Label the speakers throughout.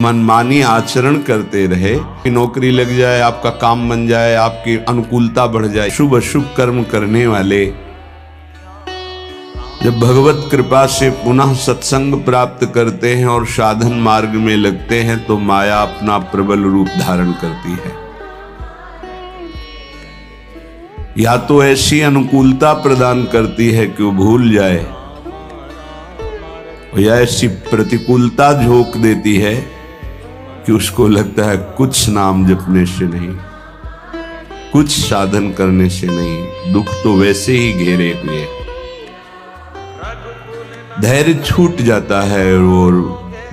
Speaker 1: मनमानी आचरण करते रहे, नौकरी लग जाए, आपका काम बन जाए, आपकी अनुकूलता बढ़ जाए, शुभ अशुभ कर्म करने वाले जब भगवत कृपा से पुनः सत्संग प्राप्त करते हैं और साधन मार्ग में लगते हैं तो माया अपना प्रबल रूप धारण करती है। या तो ऐसी अनुकूलता प्रदान करती है कि वो भूल जाए, या ऐसी प्रतिकूलता झोंक देती है कि उसको लगता है कुछ नाम जपने से नहीं, कुछ साधन करने से नहीं, दुख तो वैसे ही घेरे हुए, धैर्य छूट जाता है और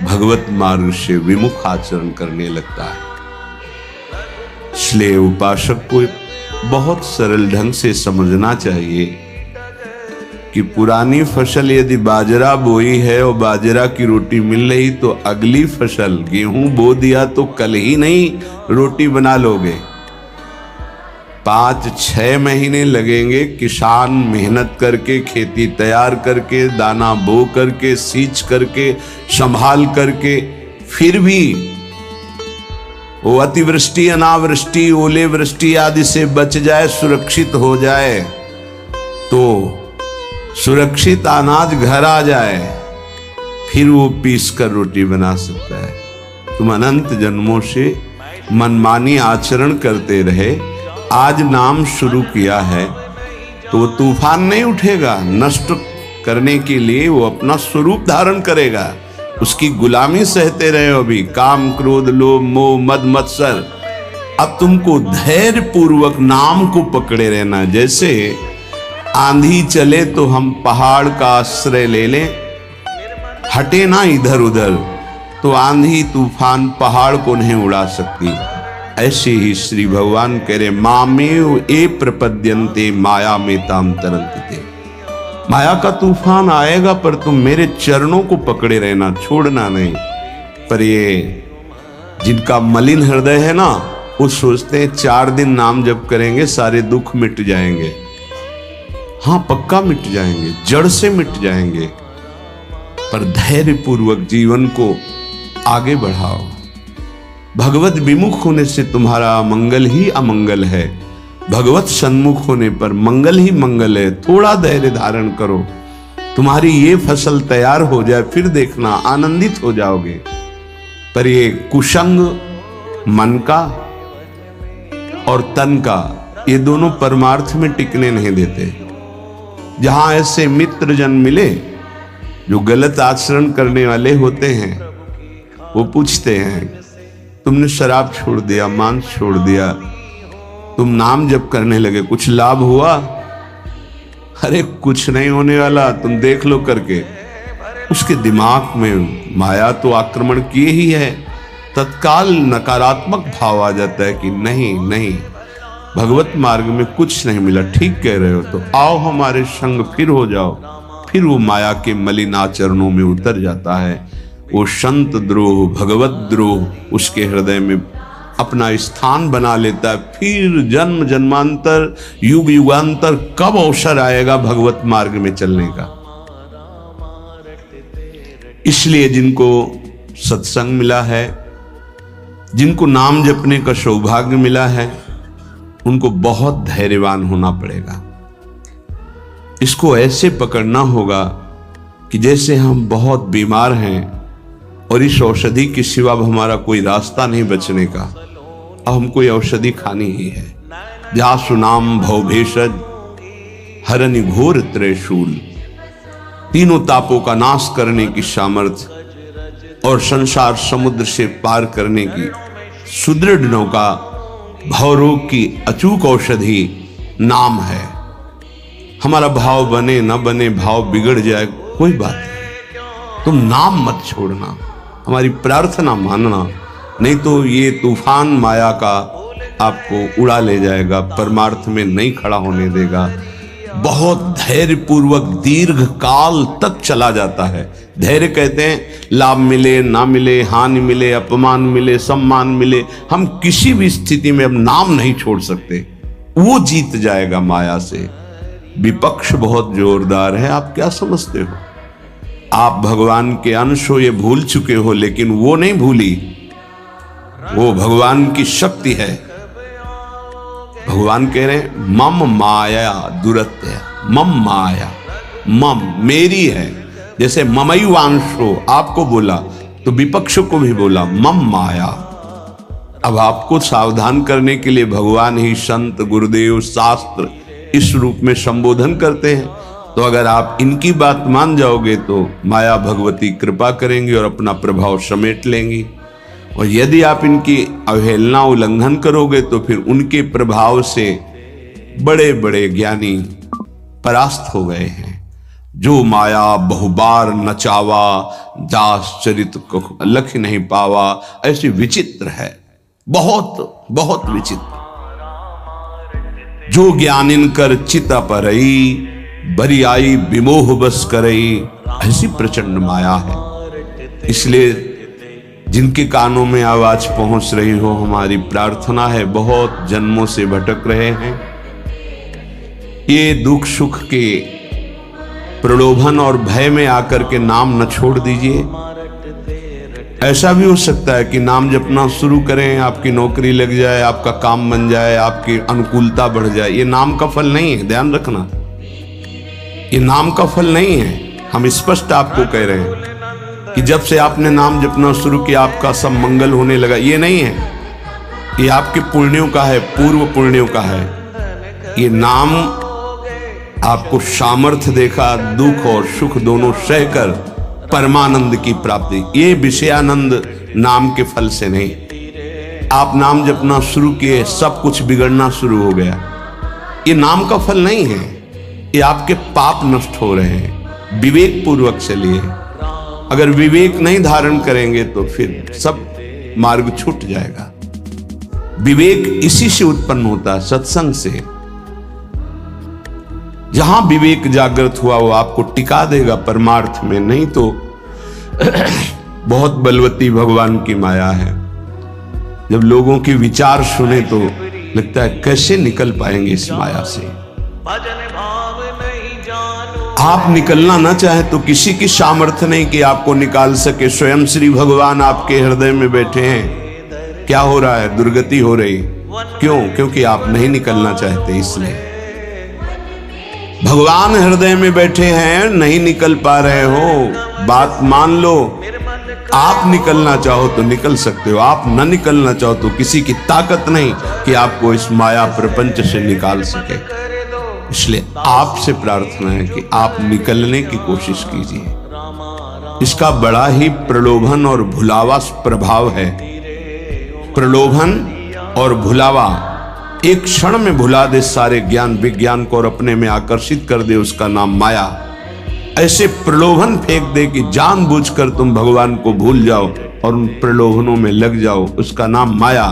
Speaker 1: भगवत मार्ग से विमुख आचरण करने लगता है। इसलिए उपासक को बहुत सरल ढंग से समझना चाहिए कि पुरानी फसल यदि बाजरा बोई है और बाजरा की रोटी मिल रही तो अगली फसल गेहूं बो दिया तो कल ही नहीं रोटी बना लोगे। 5-6 महीने लगेंगे किसान मेहनत करके, खेती तैयार करके, दाना बो करके, सींच करके, संभाल करके, फिर भी वो अतिवृष्टि, अनावृष्टि, ओले वृष्टि आदि से बच जाए, सुरक्षित हो जाए, तो सुरक्षित अनाज घर आ जाए, फिर वो पीस कर रोटी बना सकता है। तुम अनंत जन्मों से मनमानी आचरण करते रहे, आज नाम शुरू किया है तो वो तूफान नहीं उठेगा, नष्ट करने के लिए वो अपना स्वरूप धारण करेगा। उसकी गुलामी सहते रहे हो अभी, काम क्रोध लोभ मोह मद मत्सर। अब तुमको धैर्य पूर्वक नाम को पकड़े रहना। जैसे आंधी चले तो हम पहाड़ का आश्रय ले लें, हटे ना इधर उधर, तो आंधी तूफान पहाड़ को नहीं उड़ा सकती। ऐसे ही श्री भगवान कह रहे मामेव ए प्रपद्यन्ते माया में ताम तरंते। माया का तूफान आएगा पर तुम मेरे चरणों को पकड़े रहना, छोड़ना नहीं। पर ये जिनका मलिन हृदय है ना, वो सोचते हैं 4 दिन नाम जप करेंगे सारे दुख मिट जाएंगे। हाँ, पक्का मिट जाएंगे, जड़ से मिट जाएंगे, पर धैर्य पूर्वक जीवन को आगे बढ़ाओ। भगवत विमुख होने से तुम्हारा मंगल ही अमंगल है, भगवत सन्मुख होने पर मंगल ही मंगल है। थोड़ा धैर्य धारण करो, तुम्हारी ये फसल तैयार हो जाए, फिर देखना आनंदित हो जाओगे। पर ये कुसंग मन का और तन का, ये दोनों परमार्थ में टिकने नहीं देते। जहां ऐसे मित्र जन मिले जो गलत आचरण करने वाले होते हैं, वो पूछते हैं तुमने शराब छोड़ दिया, मांस छोड़ दिया, तुम नाम जप करने लगे, कुछ लाभ हुआ? अरे कुछ नहीं होने वाला, तुम देख लो करके। उसके दिमाग में माया तो आक्रमण किए ही है, तत्काल नकारात्मक भाव आ जाता है कि नहीं नहीं, भगवत मार्ग में कुछ नहीं मिला, ठीक कह रहे हो, तो आओ हमारे संग फिर हो जाओ। फिर वो माया के मलिन आचरणों में उतर जाता है। वो संत द्रोह, भगवत द्रोह उसके हृदय में अपना स्थान बना लेता है। फिर जन्म जन्मांतर, युग युगांतर कब अवसर आएगा भगवत मार्ग में चलने का। इसलिए जिनको सत्संग मिला है, जिनको नाम जपने का सौभाग्य मिला है, उनको बहुत धैर्यवान होना पड़ेगा। इसको ऐसे पकड़ना होगा कि जैसे हम बहुत बीमार हैं और इस औषधि के सिवा हमारा कोई रास्ता नहीं बचने का, अब हमको ये औषधि खानी ही है। जासु नाम भव भेषज हरनि घोर त्रयशूल, तीनों तापों का नाश करने की सामर्थ्य और संसार समुद्र से पार करने की सुदृढ़ नौका, भवरोग की अचूक औषधि नाम है। हमारा भाव बने न बने, भाव बिगड़ जाए, कोई बात नहीं, तुम नाम मत छोड़ना, हमारी प्रार्थना मानना, नहीं तो ये तूफान माया का आपको उड़ा ले जाएगा, परमार्थ में नहीं खड़ा होने देगा। बहुत धैर्य पूर्वक दीर्घ काल तक चला जाता है। धैर्य कहते हैं लाभ मिले ना मिले, हानि मिले, अपमान मिले, सम्मान मिले, हम किसी भी स्थिति में अब नाम नहीं छोड़ सकते। वो जीत जाएगा माया से। विपक्ष बहुत जोरदार है, आप क्या समझते हो? आप भगवान के अंश हो, ये भूल चुके हो, लेकिन वो नहीं भूली। वो भगवान की शक्ति है। भगवान कह रहे हैं मम माया दुरत्य, मम माया, मम मेरी है। जैसे ममई वांशो आपको बोला तो विपक्ष को भी बोला मम माया। अब आपको सावधान करने के लिए भगवान ही संत गुरुदेव शास्त्र इस रूप में संबोधन करते हैं। तो अगर आप इनकी बात मान जाओगे तो माया भगवती कृपा करेंगी और अपना प्रभाव समेट लेंगी, और यदि आप इनकी अवहेलना उल्लंघन करोगे तो फिर उनके प्रभाव से बड़े बड़े ज्ञानी परास्त हो गए हैं। जो माया बहुबार नचावा, दास चरित को लख नहीं पावा, ऐसी विचित्र है, बहुत बहुत विचित्र। जो ज्ञान इनकर चिता परई, बरी आई विमोह बस करई, ऐसी प्रचंड माया है। इसलिए जिनके कानों में आवाज पहुंच रही हो, हमारी प्रार्थना है, बहुत जन्मों से भटक रहे हैं, ये दुख सुख के प्रलोभन और भय में आकर के नाम न छोड़ दीजिए। ऐसा भी हो सकता है कि नाम जपना शुरू करें, आपकी नौकरी लग जाए, आपका काम बन जाए, आपकी अनुकूलता बढ़ जाए। ये नाम का फल नहीं है, ध्यान रखना, ये नाम का फल नहीं है। हम स्पष्ट आपको कह रहे हैं कि जब से आपने नाम जपना शुरू किया आपका सब मंगल होने लगा, ये नहीं है। ये आपके पुण्यों का है, पूर्व पुण्यों का है। ये नाम आपको सामर्थ्य देखा, दुख और सुख दोनों सहकर परमानंद की प्राप्ति। ये विषयानंद नाम के फल से नहीं। आप नाम जपना शुरू किए, सब कुछ बिगड़ना शुरू हो गया, ये नाम का फल नहीं है। ये आपके पाप नष्ट हो रहे हैं। विवेक पूर्वक चलिए। अगर विवेक नहीं धारण करेंगे तो फिर सब मार्ग छूट जाएगा। विवेक इसी से उत्पन्न होता है, सत्संग से। जहां विवेक जागृत हुआ वो आपको टिका देगा परमार्थ में, नहीं तो बहुत बलवती भगवान की माया है। जब लोगों के विचार सुने तो लगता है कैसे निकल पाएंगे इस माया से। आप निकलना ना चाहे तो किसी की सामर्थ्य नहीं कि आपको निकाल सके। स्वयं श्री भगवान आपके हृदय में बैठे हैं। क्या हो रहा है? दुर्गति हो रही। क्यों? क्योंकि आप नहीं निकलना चाहते, इसलिए। भगवान हृदय में बैठे हैं, नहीं निकल पा रहे हो, बात मान लो। आप निकलना चाहो तो निकल सकते हो, आप न निकलना चाहो तो किसी की ताकत नहीं कि आपको इस माया प्रपंच से निकाल सके। इसलिए आपसे प्रार्थना है कि आप निकलने की कोशिश कीजिए। इसका बड़ा ही प्रलोभन और भुलावा प्रभाव है। प्रलोभन और भुलावा एक क्षण में भुला दे सारे ज्ञान विज्ञान को और अपने में आकर्षित कर दे, उसका नाम माया। ऐसे प्रलोभन फेंक दे कि जानबूझकर तुम भगवान को भूल जाओ और उन प्रलोभनों में लग जाओ, उसका नाम माया।